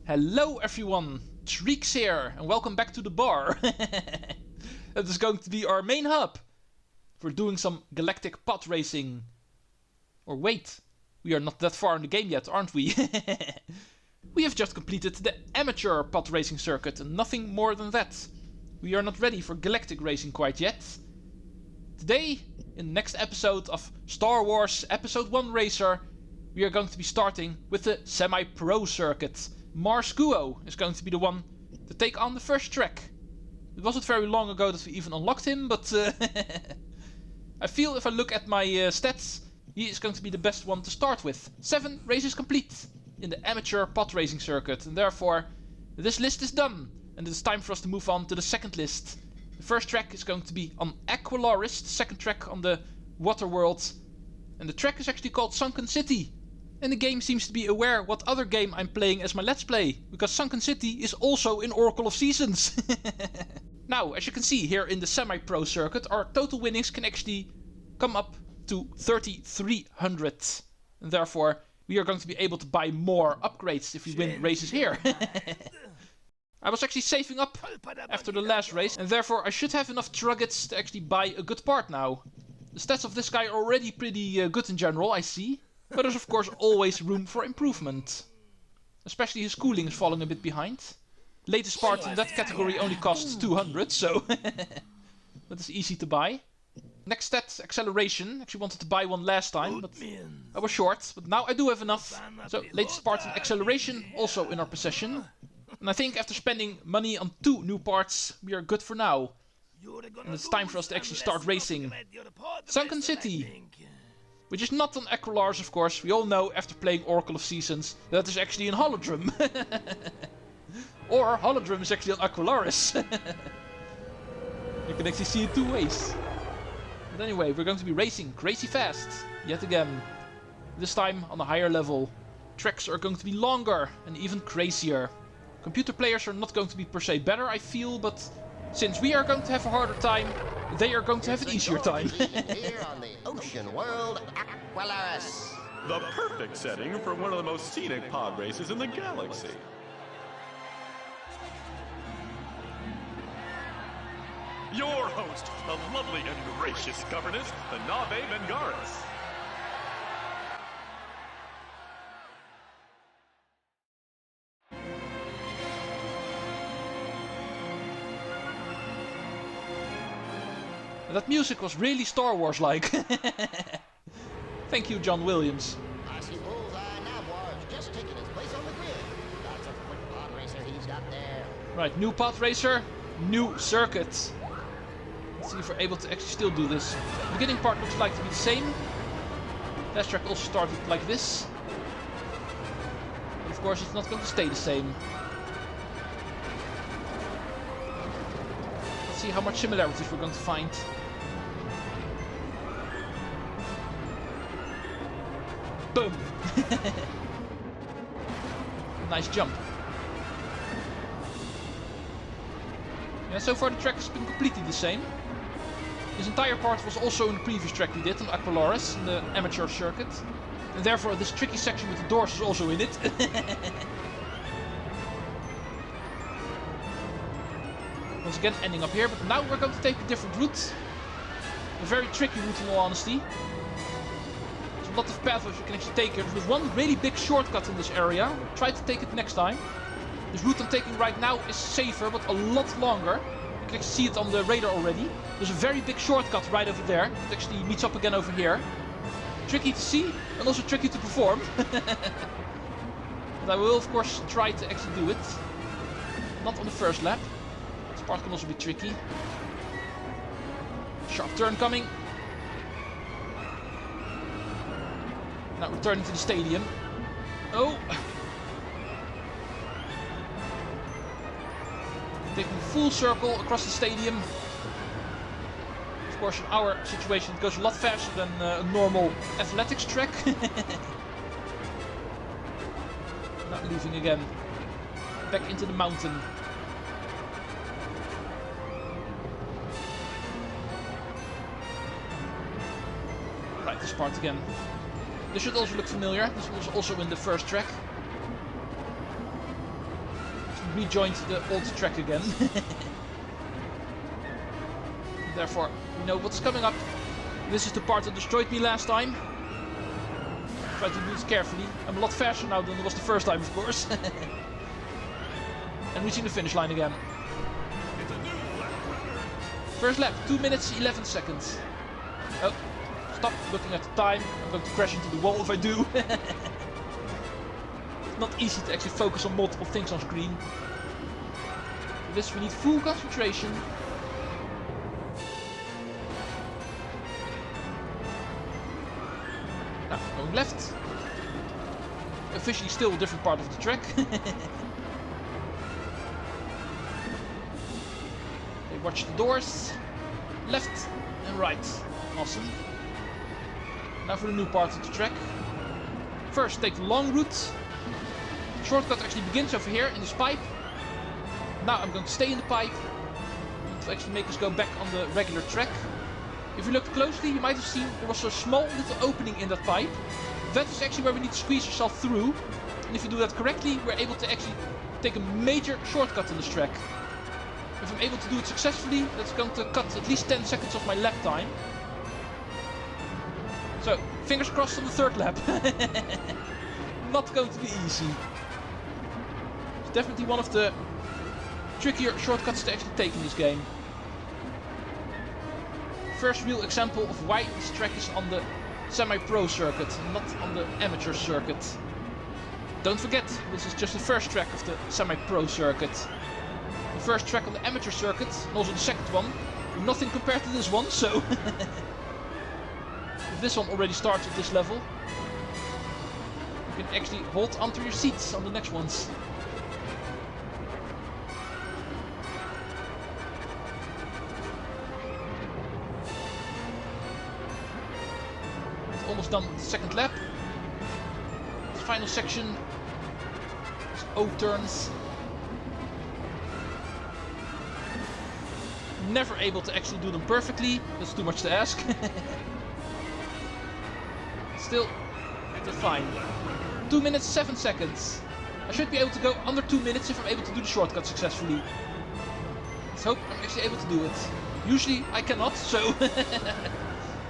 Hello everyone, Treecks here, and welcome back to the bar. That is going to be our main hub for doing some galactic pod racing. Or wait, we are not that far in the game yet, aren't we? We have just completed the amateur pod racing circuit and nothing more than that. We are not ready for galactic racing quite yet. Today, in the next episode of Star Wars Episode 1 Racer, we are going to be starting with the semi-pro circuit. Mars Guo is going to be the one to take on the first track. It wasn't very long ago that we even unlocked him, but I feel if I look at my stats, he is going to be the best one to start with. 7 races complete in the amateur pod racing circuit, and therefore this list is done. And it is time for us to move on to the second list. The first track is going to be on Aqualaris, the second track on the water world. And the track is actually called Sunken City. And the game seems to be aware what other game I'm playing as my Let's Play, because Sunken City is also in Oracle of Seasons. Now, as you can see here in the semi-pro circuit, our total winnings can actually come up to 3,300. And therefore, we are going to be able to buy more upgrades if we win races here. I was actually saving up after the last race, and therefore I should have enough truggets to actually buy a good part now. The stats of this guy are already pretty good in general, I see. But there's of course always room for improvement. Especially his cooling is falling a bit behind. Latest part in that category only costs 200, so that is easy to buy. Next stat, acceleration. Actually wanted to buy one last time, but I was short. But now I do have enough. So latest part in acceleration also in our possession. And I think after spending money on 2 new parts, we are good for now. And it's time for us to actually start racing. Sunken City. Which is not on Aqualaris, of course. We all know after playing Oracle of Seasons that is actually in Holodrum. Or Holodrum is actually on Aqualaris. You can actually see it 2 ways. But anyway, we're going to be racing crazy fast. Yet again. This time on a higher level. Tracks are going to be longer and even crazier. Computer players are not going to be per se better, I feel, but since we are going to have a harder time, they are going to have an easier time. Here on the ocean world, Aqualaris. The perfect setting for one of the most scenic pod races in the galaxy. Your host, the lovely and gracious governess, the Nave Bengaris. That music was really Star Wars-like. Thank you, John Williams. I see bullseye now, Gorge, just taking his place on the grid. That's a quick pod racer he's got there. Right, new pod racer, new circuit. Let's see if we're able to actually still do this. The beginning part looks like to be the same. Last track also started like this. But of course, it's not going to stay the same. Let's see how much similarities we're going to find. Boom! Nice jump. Yeah, so far the track has been completely the same. This entire part was also in the previous track we did on Aqualaris, in the amateur circuit. And therefore this tricky section with the doors is also in it. Once again ending up here, but now we're going to take a different route. A very tricky route in all honesty. There's a lot of pathways you can actually take here. There's one really big shortcut in this area. Try to take it next time. This route I'm taking right now is safer, but a lot longer. You can actually see it on the radar already. There's a very big shortcut right over there. It actually meets up again over here. Tricky to see, and also tricky to perform. But I will of course try to actually do it. Not on the first lap. This part can also be tricky. Sharp turn coming. Now returning to the stadium. Oh! Taking a full circle across the stadium. Of course, in our situation, it goes a lot faster than a normal athletics track. Not leaving again. Back into the mountain. Right, this part again. This should also look familiar. This was also in the first track. rejoined the old track again. Therefore, we know what's coming up. This is the part that destroyed me last time. Try to do this carefully. I'm a lot faster now than it was the first time, of course. And reaching the finish line again. First lap, 2 minutes 11 seconds. Oh, stop looking at the time. I'm going to crash into the wall if I do. It's not easy to actually focus on multiple things on screen. For this we need full concentration. Now, going left. Officially still a different part of the track. Watch the doors. Left and right. Awesome. Now for the new part of the track. First take the long route. The shortcut actually begins over here in this pipe. Now I'm going to stay in the pipe to actually make us go back on the regular track. If you looked closely, you might have seen there was a small little opening in that pipe. That is actually where we need to squeeze yourself through. And if you do that correctly, we're able to actually take a major shortcut on this track. If I'm able to do it successfully, that's going to cut at least 10 seconds off my lap time. So, fingers crossed on the third lap. Not going to be easy. It's definitely one of the trickier shortcuts to actually take in this game. First real example of why this track is on the semi-pro circuit, not on the amateur circuit. Don't forget, this is just the first track of the semi-pro circuit. The first track on the amateur circuit, and also the second one, nothing compared to this one, so... If this one already starts at this level, you can actually hold onto your seats on the next ones. It's almost done with the second lap. This final section, it's O-turns. Never able to actually do them perfectly. That's too much to ask. Still, it's fine. 2 minutes 7 seconds. I should be able to go under 2 minutes if I'm able to do the shortcut successfully. Let's hope I'm actually able to do it. Usually I cannot, so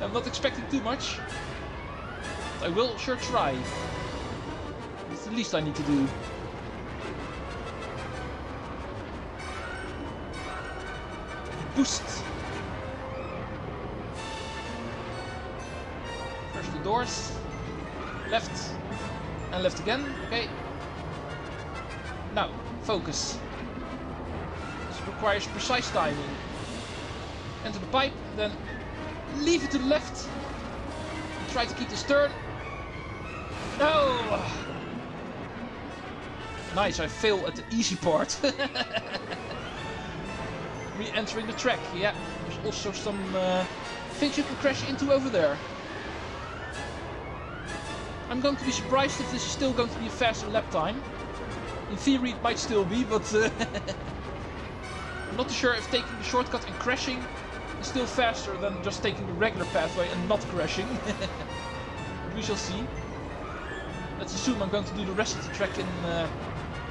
I'm not expecting too much. But I will sure try. It's the least I need to do. Boost. First the doors. Left. And left again. Okay. Now, focus. This requires precise timing. Enter the pipe, then leave it to the left. And try to keep this turn. No! Nice, I fail at the easy part. Re-entering the track, yeah. There's also some things you can crash into over there. I'm going to be surprised if this is still going to be a faster lap time. In theory it might still be, but I'm not too sure if taking the shortcut and crashing is still faster than just taking the regular pathway and not crashing. We shall see. Let's assume I'm going to do the rest of the track in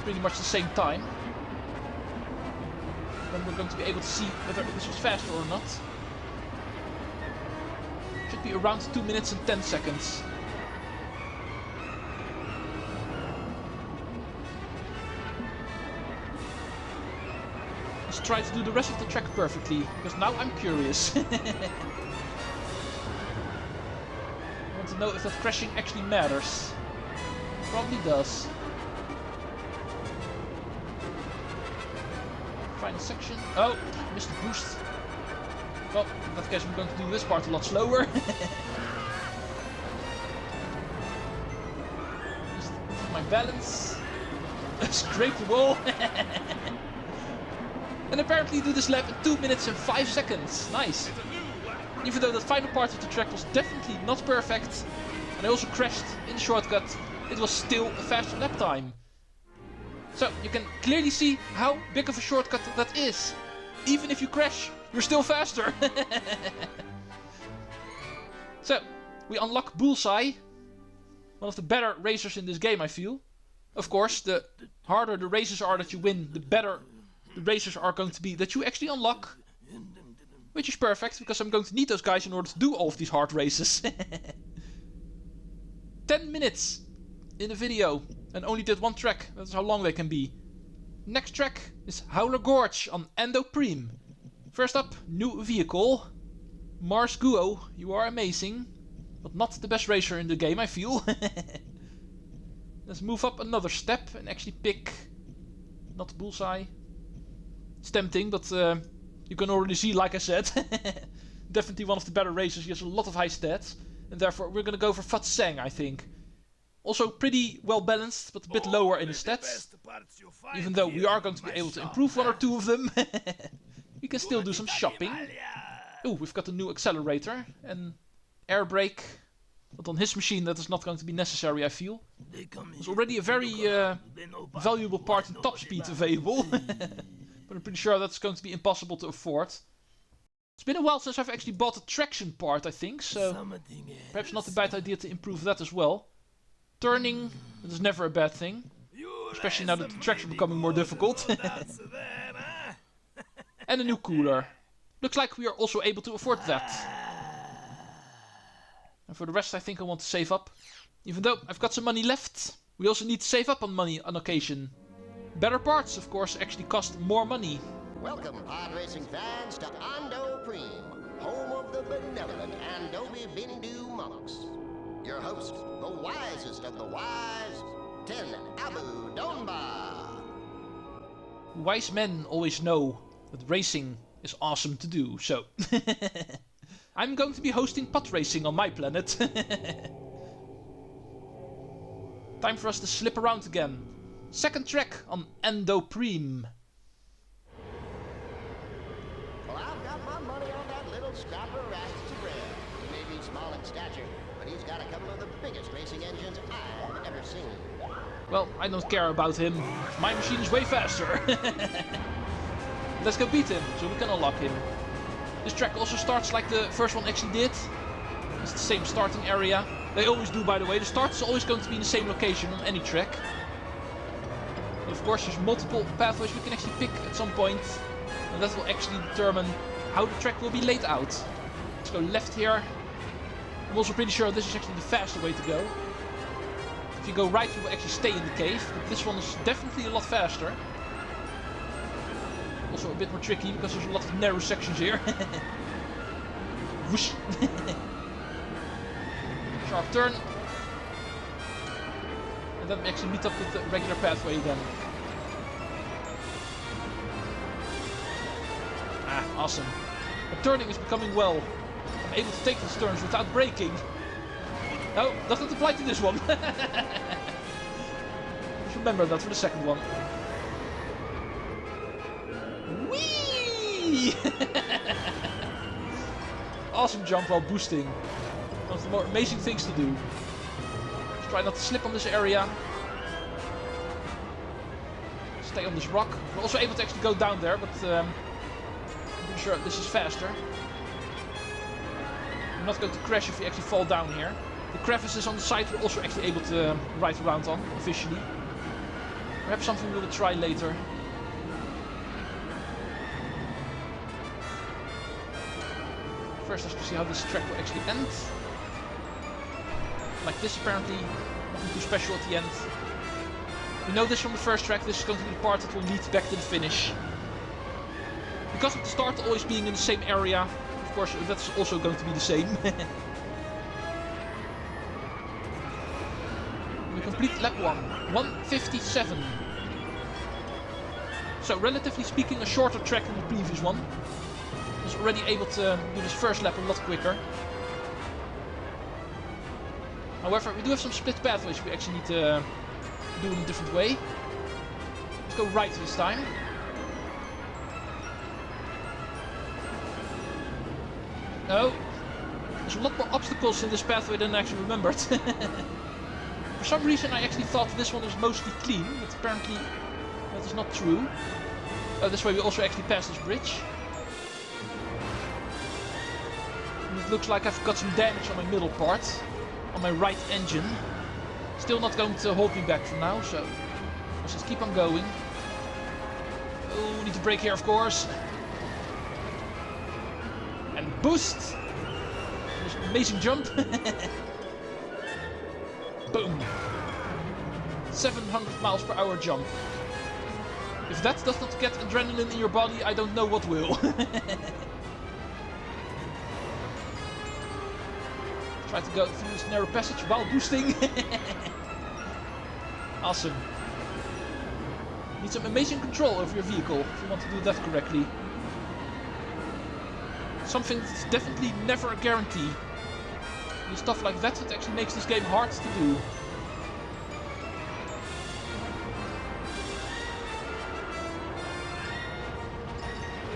pretty much the same time. Then we're going to be able to see whether this was faster or not. Should be around 2 minutes and 10 seconds. Let's try to do the rest of the track perfectly, because now I'm curious. I want to know if that crashing actually matters. Probably does. Final section. Oh, missed the boost. Well, in that case I'm going to do this part a lot slower. Just my balance. Scrape the wall. And apparently do this lap in 2 minutes and 5 seconds. Nice. Even though that final part of the track was definitely not perfect, and I also crashed in the shortcut, it was still a faster lap time. So you can clearly see how big of a shortcut that is. Even if you crash, you're still faster. So we unlock Bullseye, one of the better racers in this game, I feel. Of course, the harder the races are that you win, the better the races are going to be that you actually unlock. Which is perfect, because I'm going to need those guys in order to do all of these hard races. 10 minutes in a video, and only did one track. That's how long they can be. Next track is Howler Gorge on Endo Preem. First up, new vehicle. Mars Guo, you are amazing. But not the best racer in the game, I feel. Let's move up another step and actually pick... Not Bullseye. It's tempting, but you can already see, like I said. Definitely one of the better racers. He has a lot of high stats. And therefore we're gonna go for Fatseng, I think. Also pretty well balanced, but a bit lower in his stats. Even though we are going to be able to improve one or two of them. We can still do some shopping. Oh, we've got a new accelerator and air brake. But on his machine that is not going to be necessary, I feel. There's already a very valuable part in top speed available. But I'm pretty sure that's going to be impossible to afford. It's been a while since I've actually bought a traction part, I think. So perhaps not a bad idea to improve that as well. Turning, that is never a bad thing. Especially now that the tracks are becoming more difficult. And a new cooler. Looks like we are also able to afford that. And for the rest I think I want to save up. Even though I've got some money left, we also need to save up on money on occasion. Better parts, of course, actually cost more money. Welcome, pod racing fans, to Endo Preem, home of the benevolent Andobi Bindu monks. Your host, the wisest of the wise, Ten Abu Donba. Wise men always know that racing is awesome to do, so... I'm going to be hosting pod racing on my planet. Time for us to slip around again. Second track on Endo Preem. Well, I've got my money on that little scrapper Rastus Red. He may be small in stature, but he's got a couple of the biggest racing engines I've ever seen. Well, I don't care about him. My machine is way faster. Let's go beat him, so we can unlock him. This track also starts like the first one actually did. It's the same starting area. They always do, by the way. The start is always going to be in the same location on any track. And of course, there's multiple pathways we can actually pick at some point. And that will actually determine how the track will be laid out. Let's go left here. I'm also pretty sure this is actually the faster way to go. If you go right, you will actually stay in the cave. But this one is definitely a lot faster. Also a bit more tricky because there's a lot of narrow sections here. Whoosh. Sharp turn. And then we actually meet up with the regular pathway again. Ah, awesome. The turning is becoming well. I'm able to take these turns without braking. No, doesn't apply to this one. Just remember that for the second one. Whee! Awesome jump while boosting. One of the more amazing things to do. Just try not to slip on this area. Stay on this rock. We're also able to actually go down there, but I'm pretty sure this is faster. I'm not going to crash if we actually fall down here. The crevices on the side we're also actually able to ride around on, officially. Perhaps something we will try later. First, let's see how this track will actually end. Like this, apparently. Nothing too special at the end. We know this from the first track. This is going to be the part that will lead back to the finish. Because of the start always being in the same area, of course, that's also going to be the same. We complete lap 1. 1:57. So, relatively speaking, a shorter track than the previous one. I was already able to do this first lap a lot quicker. However, we do have some split pathways we actually need to do in a different way. Let's go right this time. No. There's a lot more obstacles in this pathway than I actually remembered. For some reason I actually thought this one was mostly clean, but apparently that is not true. This way we also actually pass this bridge. And it looks like I've got some damage on my middle part. On my right engine. Still not going to hold me back for now, so let's just keep on going. Oh, need to brake here, of course. And boost! There's an amazing jump. Boom! 700 miles per hour jump. If that does not get adrenaline in your body, I don't know what will. Try to go through this narrow passage while boosting. Awesome. Need some amazing control over your vehicle if you want to do that correctly. Something that's definitely never a guarantee. And stuff like that, it actually makes this game hard to do.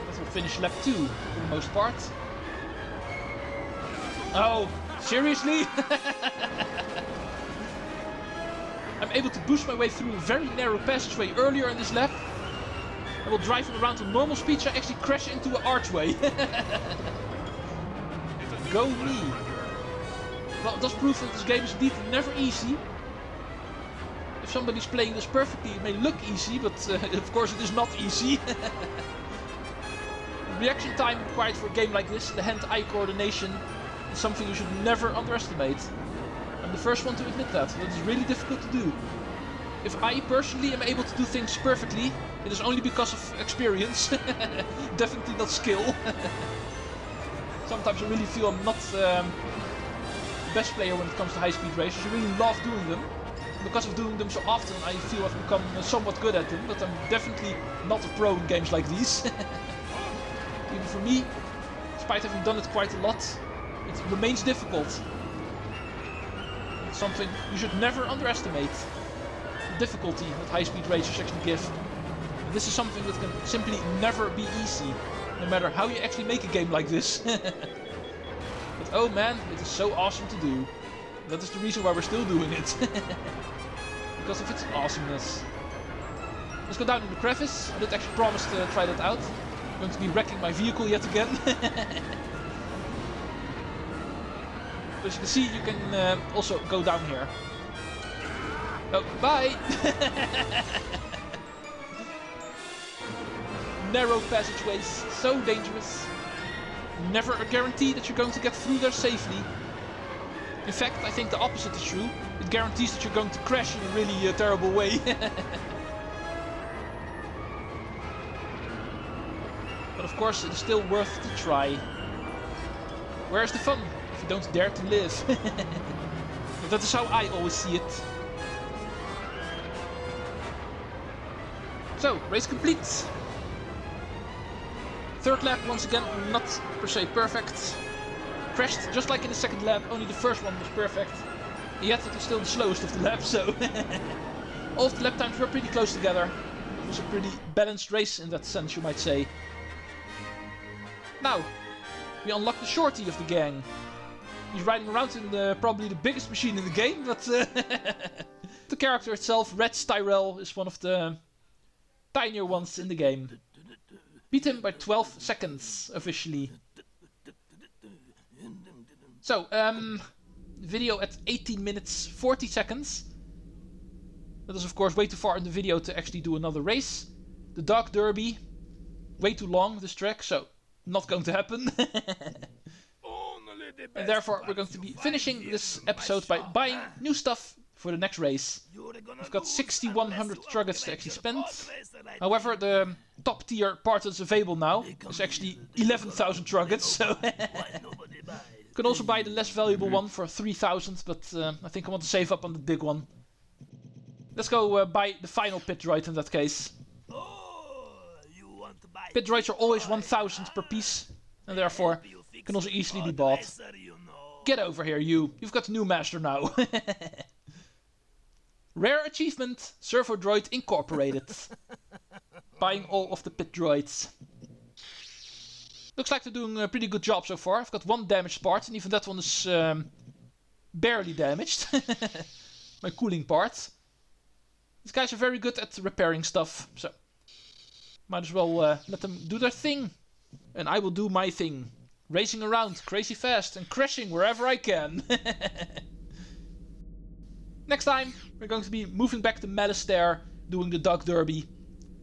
That will finish lap 2 for the most part. Oh, seriously? I'm able to boost my way through a very narrow passageway earlier in this lap. And while driving around at normal speeds, I actually crash into an archway. Go me. Well, it does prove that this game is indeed never easy. If somebody's playing this perfectly, it may look easy, but of course it is not easy. The reaction time required for a game like this, the hand-eye coordination, is something you should never underestimate. I'm the first one to admit that. That is really difficult to do. If I personally am able to do things perfectly, it is only because of experience. Definitely not skill. Sometimes I really feel I'm not the best player when it comes to high-speed races. I really love doing them. Because of doing them so often, I feel I've become somewhat good at them, but I'm definitely not a pro in games like these. Even for me, despite having done it quite a lot, it remains difficult. It's something you should never underestimate. The difficulty that high-speed racers actually give. And this is something that can simply never be easy, no matter how you actually make a game like this. But oh man, it is so awesome to do. That is the reason why we're still doing it. Because of its awesomeness. Let's go down in the crevice. I did actually promise to try that out. I'm going to be wrecking my vehicle yet again. As you can see, you can also go down here. Oh, bye! Narrow passageways, so dangerous. Never a guarantee that you're going to get through there safely. In fact, I think the opposite is true. It guarantees that you're going to crash in a really terrible way. But of course, it is still worth the try. Where's the fun if you don't dare to live? But that is how I always see it. So, race complete. Third lap, once again, not per se perfect. Crashed just like in the second lap, only the first one was perfect. Yet it was still the slowest of the laps, so all of the lap times were pretty close together. It was a pretty balanced race in that sense, you might say. Now, we unlock the shorty of the gang. He's riding around in probably the biggest machine in the game, but the character itself, Red Tyrell, is one of the tinier ones in the game. Beat him by 12 seconds, officially. So, video at 18 minutes 40 seconds. That is of course way too far in the video to actually do another race. The Dog Derby, way too long this track, so not going to happen. And therefore we're going to be finishing this episode by buying new stuff for the next race. I've got 6,100 truggets to actually spend. However, the top tier part that's available now is actually 11,000 truggets, so you can also buy the less valuable one for 3,000, but I think I want to save up on the big one. Let's go buy the final pit droid in that case. Pit droids are always 1,000 per piece, and therefore can also easily be bought. Get over here, you. You've got a new master now. Rare achievement, Servo Droid Incorporated. Buying all of the pit droids. Looks like they're doing a pretty good job so far. I've got one damaged part, and even that one is barely damaged. My cooling part. These guys are very good at repairing stuff, so might as well let them do their thing. And I will do my thing. Racing around crazy fast and crashing wherever I can. Next time, we're going to be moving back to Malistaire, doing the Dog Derby.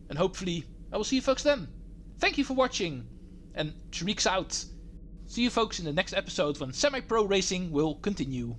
And hopefully, I will see you folks then. Thank you for watching. And Treecks out. See you folks in the next episode when semi-pro racing will continue.